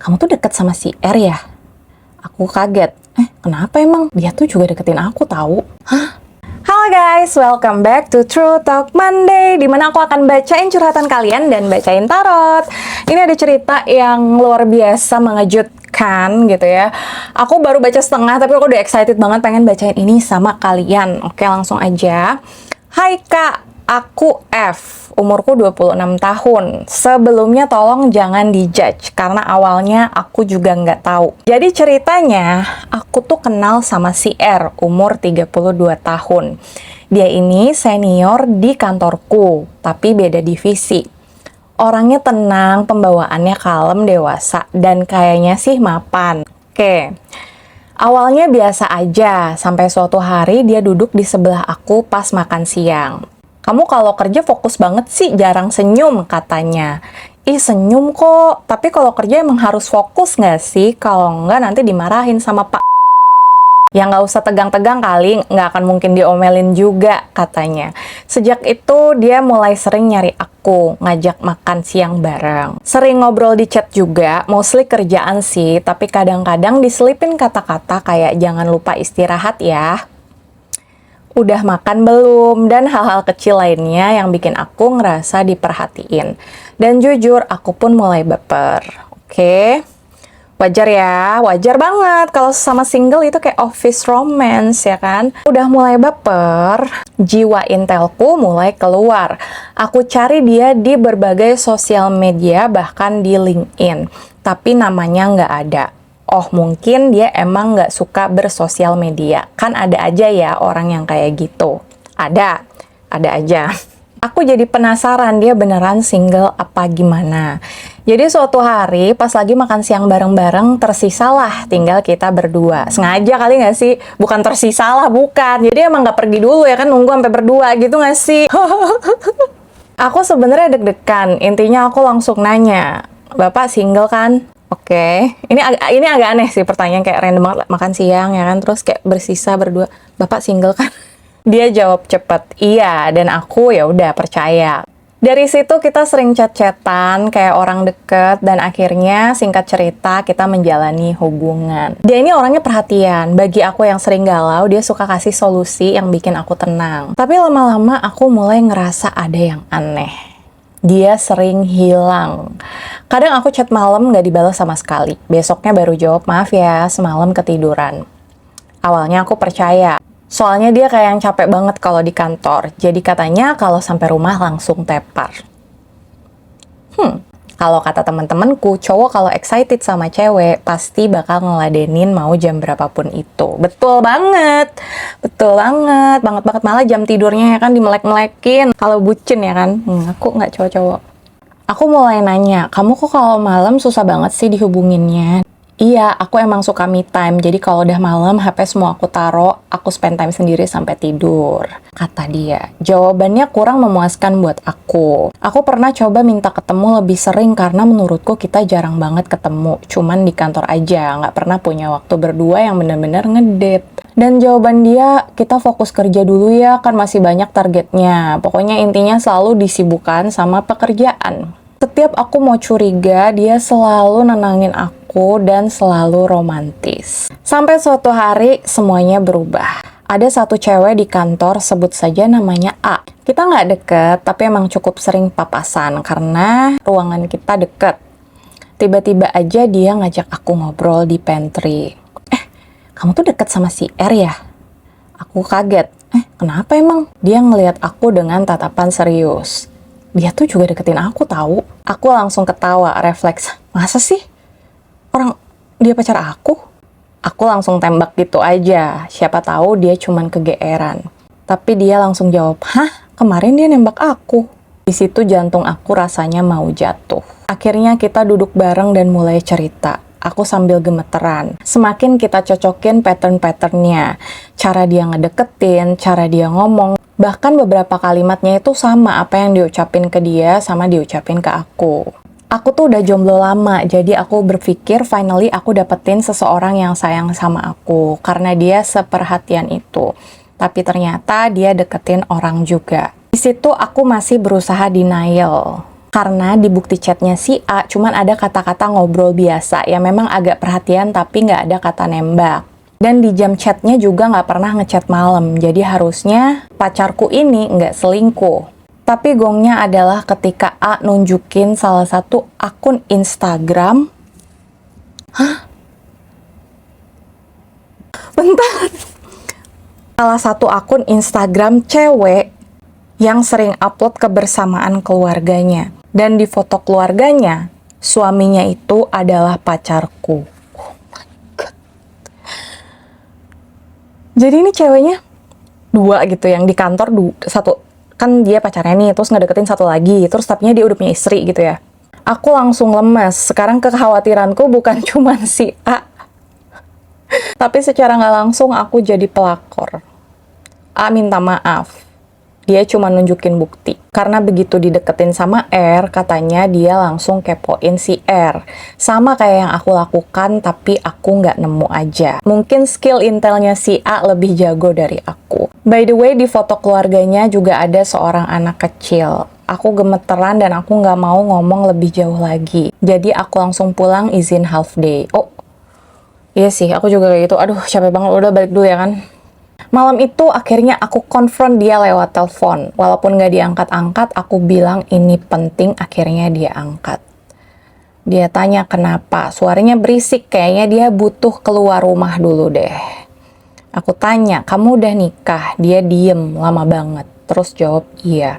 kamu tuh deket sama si R ya? Aku kaget. Kenapa emang? Dia tuh juga deketin aku tahu. Hah? Halo guys, welcome back to True Talk Monday, dimana aku akan bacain curhatan kalian dan bacain tarot. Ini ada cerita yang luar biasa mengejutkan gitu ya. Aku baru baca setengah, tapi aku udah excited banget pengen bacain ini sama kalian. Oke, langsung aja. Hai Kak, aku F, umurku 26 tahun. Sebelumnya tolong jangan dijudge, karena awalnya aku juga nggak tahu. Jadi ceritanya, aku tuh kenal sama si R, umur 32 tahun. Dia ini senior di kantorku, tapi beda divisi. Orangnya tenang, pembawaannya kalem, dewasa, dan kayaknya sih mapan. Oke. Awalnya biasa aja, sampai suatu hari dia duduk di sebelah aku pas makan siang. Kamu kalau kerja fokus banget sih, jarang senyum katanya. Ih senyum kok, tapi kalau kerja emang harus fokus nggak sih? Kalau nggak nanti dimarahin sama Pak. Ya nggak usah tegang-tegang kali, nggak akan mungkin diomelin juga katanya. Sejak itu dia mulai sering nyari aku, ngajak makan siang bareng. Sering ngobrol di chat juga, mostly kerjaan sih, tapi kadang-kadang diselipin kata-kata kayak jangan lupa istirahat ya. Udah makan belum, dan hal-hal kecil lainnya yang bikin aku ngerasa diperhatiin. Dan jujur, aku pun mulai baper. Oke, wajar ya, wajar banget kalau sama single itu kayak office romance ya kan. Udah mulai baper, jiwa intelku mulai keluar. Aku cari dia di berbagai sosial media, bahkan di LinkedIn. Tapi namanya nggak ada. Oh mungkin dia emang nggak suka bersosial media. Kan ada aja ya orang yang kayak gitu. Ada aja. Aku jadi penasaran dia beneran single apa gimana. Jadi suatu hari pas lagi makan siang bareng-bareng tersisalah tinggal kita berdua. Sengaja kali nggak sih? Bukan tersisalah, bukan. Jadi emang nggak pergi dulu ya kan, nunggu sampai berdua gitu nggak sih? Aku sebenarnya deg-degan. Intinya aku langsung nanya, Bapak single kan? Oke, ini agak aneh sih pertanyaan kayak random banget, makan siang ya kan, terus kayak bersisa berdua, Bapak single kan? Dia jawab cepet, iya, dan aku ya udah percaya. Dari situ kita sering chat-chatan kayak orang deket, dan akhirnya singkat cerita kita menjalani hubungan. Dia ini orangnya perhatian, bagi aku yang sering galau, dia suka kasih solusi yang bikin aku tenang. Tapi lama-lama aku mulai ngerasa ada yang aneh. Dia sering hilang. Kadang aku chat malam nggak dibalas sama sekali. Besoknya baru jawab, maaf ya, semalam ketiduran. Awalnya aku percaya. Soalnya dia kayak yang capek banget kalau di kantor. Jadi katanya kalau sampai rumah langsung tepar. Kalau kata teman-temanku, cowok kalau excited sama cewek pasti bakal ngeladenin mau jam berapapun itu. Betul banget, banget malah jam tidurnya ya kan dimelek-melekin. Kalau bucin ya kan, aku nggak cowok-cowok. Aku mulai nanya, kamu kok kalau malam susah banget sih dihubunginnya? Iya, aku emang suka me time, jadi kalau udah malam, HP semua aku taro, aku spend time sendiri sampai tidur. Kata dia, jawabannya kurang memuaskan buat aku. Aku pernah coba minta ketemu lebih sering karena menurutku kita jarang banget ketemu, cuman di kantor aja, nggak pernah punya waktu berdua yang bener-bener ngedate. Dan jawaban dia, kita fokus kerja dulu ya, kan masih banyak targetnya. Pokoknya intinya selalu disibukkan sama pekerjaan. Setiap aku mau curiga, dia selalu nenangin aku dan selalu romantis. Sampai suatu hari, semuanya berubah. Ada satu cewek di kantor, sebut saja namanya A. Kita nggak deket, tapi emang cukup sering papasan karena ruangan kita deket. Tiba-tiba aja dia ngajak aku ngobrol di pantry. Kamu tuh deket sama si R ya? Aku kaget. Kenapa emang? Dia ngelihat aku dengan tatapan serius. Dia tuh juga deketin aku tahu. Aku langsung ketawa, refleks. Masa sih? Orang dia pacar aku? Aku langsung tembak gitu aja. Siapa tahu dia cuman kegeeran. Tapi dia langsung jawab, hah? Kemarin dia nembak aku. Di situ jantung aku rasanya mau jatuh. Akhirnya kita duduk bareng dan mulai cerita. Aku sambil gemeteran. Semakin kita cocokin pattern-patternnya. Cara dia ngedeketin, cara dia ngomong. Bahkan beberapa kalimatnya itu sama apa yang diucapin ke dia sama diucapin ke aku. Aku tuh udah jomblo lama, jadi aku berpikir finally aku dapetin seseorang yang sayang sama aku. Karena dia seperhatian itu. Tapi ternyata dia deketin orang juga. Di situ aku masih berusaha denial. Karena di bukti chatnya si A cuman ada kata-kata ngobrol biasa yang memang agak perhatian tapi nggak ada kata nembak. Dan di jam chatnya juga nggak pernah ngechat malam, jadi harusnya pacarku ini nggak selingkuh. Tapi gongnya adalah ketika A nunjukin salah satu akun Instagram. Hah? Bentar. Salah satu akun Instagram cewek yang sering upload kebersamaan keluarganya. Dan di foto keluarganya, suaminya itu adalah pacarku. Oh my God. Jadi ini ceweknya dua gitu, yang di kantor satu, kan dia pacarnya nih, terus ngedeketin satu lagi, terus tapinya dia udah punya istri gitu ya. Aku langsung lemes. Sekarang kekhawatiranku bukan cuma si A, tapi secara nggak langsung aku jadi pelakor. A minta maaf. Dia cuma nunjukin bukti. Karena begitu dideketin sama R, katanya dia langsung kepoin si R. Sama kayak yang aku lakukan, tapi aku nggak nemu aja. Mungkin skill intelnya si A lebih jago dari aku. By the way, di foto keluarganya juga ada seorang anak kecil. Aku gemeteran dan aku nggak mau ngomong lebih jauh lagi. Jadi aku langsung pulang izin half day. Oh, iya sih, aku juga kayak gitu. Aduh, capek banget. Udah balik dulu ya kan. Malam itu akhirnya aku konfront dia lewat telepon. Walaupun nggak diangkat-angkat, aku bilang ini penting, akhirnya dia angkat. Dia tanya kenapa, suaranya berisik, kayaknya dia butuh keluar rumah dulu deh. Aku tanya, kamu udah nikah? Dia diem lama banget, terus jawab iya.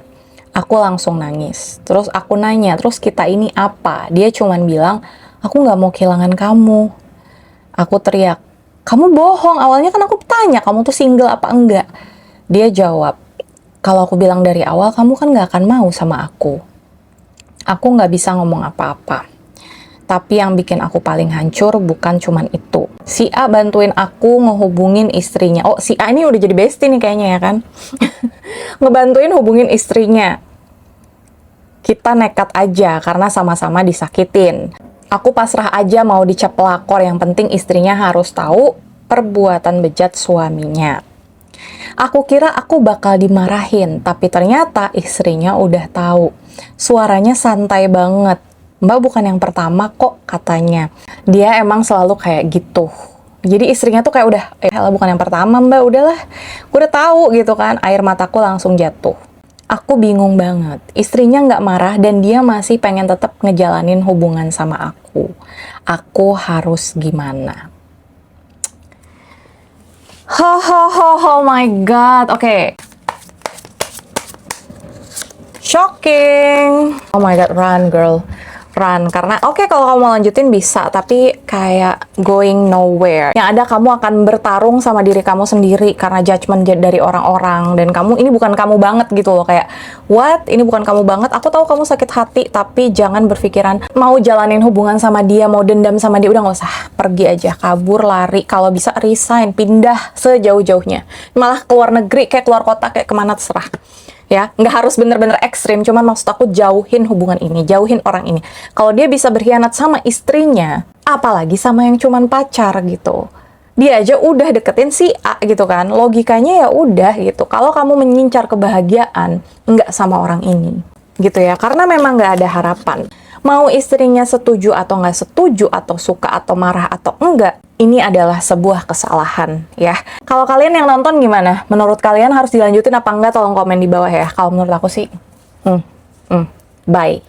Aku langsung nangis, terus aku nanya, terus kita ini apa? Dia cuman bilang, aku nggak mau kehilangan kamu. Aku teriak, kamu bohong, awalnya kan aku tanya, kamu tuh single apa enggak? Dia jawab, kalau aku bilang dari awal, kamu kan nggak akan mau sama aku. Aku nggak bisa ngomong apa-apa. Tapi yang bikin aku paling hancur bukan cuman itu. Si A bantuin aku ngehubungin istrinya. Oh, si A ini udah jadi bestie nih kayaknya ya kan? Ngebantuin hubungin istrinya. Kita nekat aja karena sama-sama disakitin. Aku pasrah aja mau dicap pelakor, yang penting istrinya harus tahu perbuatan bejat suaminya. Aku kira aku bakal dimarahin, tapi ternyata istrinya udah tahu. Suaranya santai banget. Mbak bukan yang pertama kok, katanya. Dia emang selalu kayak gitu. Jadi istrinya tuh kayak udah, bukan yang pertama mbak, udahlah. Gue udah tahu gitu kan, air mataku langsung jatuh. Aku bingung banget. Istrinya nggak marah dan dia masih pengen tetap ngejalanin hubungan sama aku. Aku harus gimana? Oh my God. Oke. Shocking. Oh my God, run girl. Run, karena oke, kalau kamu mau lanjutin bisa, tapi kayak going nowhere. Yang ada kamu akan bertarung sama diri kamu sendiri karena judgment dari orang-orang, dan kamu ini bukan kamu banget gitu loh, kayak what, ini bukan kamu banget. Aku tahu kamu sakit hati, tapi jangan berpikiran mau jalanin hubungan sama dia, mau dendam sama dia, udah nggak usah. Pergi aja, kabur, lari, kalau bisa resign, pindah sejauh-jauhnya, malah keluar negeri, kayak keluar kota, kayak kemana terserah. Ya, nggak harus bener-bener ekstrim, cuman maksud aku jauhin hubungan ini, jauhin orang ini. Kalau dia bisa berkhianat sama istrinya, apalagi sama yang cuman pacar gitu. Dia aja udah deketin si A gitu kan, logikanya ya udah gitu. Kalau kamu mengincar kebahagiaan, nggak sama orang ini. Gitu ya, karena memang nggak ada harapan. Mau istrinya setuju atau nggak setuju, atau suka atau marah atau enggak, ini adalah sebuah kesalahan ya. Kalau kalian yang nonton gimana? Menurut kalian harus dilanjutin apa enggak? Tolong komen di bawah ya. Kalau menurut aku sih, bye.